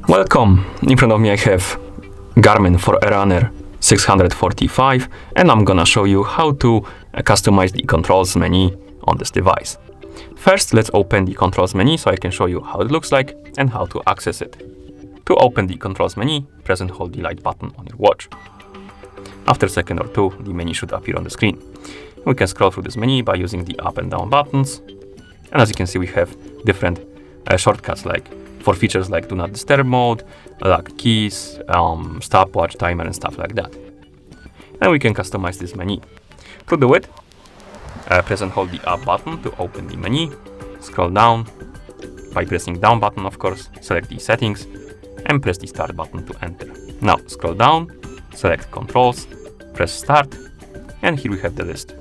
Welcome! In front of me I have GARMIN Forerunner 645, and I'm gonna show you how to customize the controls menu on this device. First, let's open the controls menu so I can show you how it looks like and how to access it. To open the controls menu, press and hold the light button on your watch. After a second or two, the menu should appear on the screen. We can scroll through this menu by using the up and down buttons. And as you can see, we have different shortcuts for features like do not disturb mode, like keys, stopwatch, timer, and stuff like that. And we can customize this menu. To do it, press and hold the up button to open the menu. Scroll down by pressing down button, of course, select the settings, and press the start button to enter. Now scroll down, select controls, press start, and here we have the list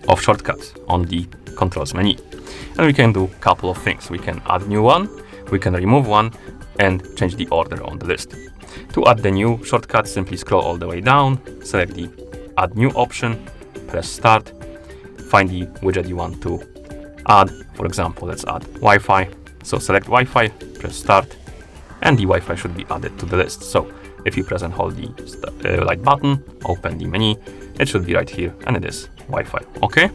of shortcuts on the controls menu. And we can do a couple of things. We can add new one, we can remove one, and change the order on the list. To add the new shortcut, simply scroll all the way down, select the add new option, press start, find the widget you want to add. For example, let's add Wi-Fi. So select Wi-Fi, press start, and the Wi-Fi should be added to the list. So if you press and hold the light button, open the menu, it should be right here, and it is Wi-Fi. Okay.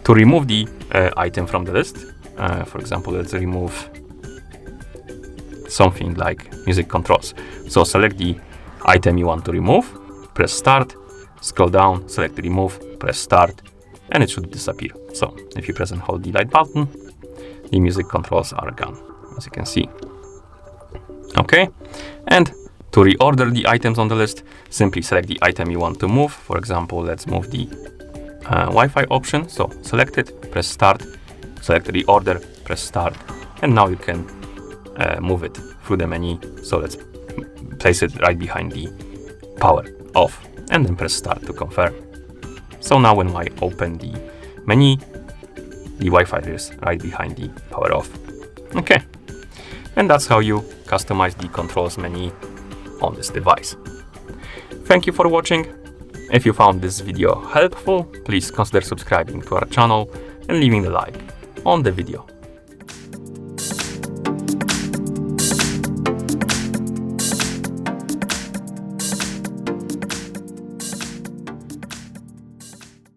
To remove the item from the list, for example, let's remove something like music controls. So select the item you want to remove, press start, scroll down, select remove, press start, and it should disappear. So if you press and hold the light button, the music controls are gone, as you can see. Okay, and to reorder the items on the list, simply select the item you want to move. For example, let's move the Wi-Fi option. So select it, press start, select reorder, press start, and now you can move it through the menu. So let's place it right behind the power off, and then press start to confirm. So now when I open the menu, the Wi-Fi is right behind the power off. Okay, and that's how you customize the controls menu on this device. Thank you for watching. If you found this video helpful, please consider subscribing to our channel and leaving a like on the video.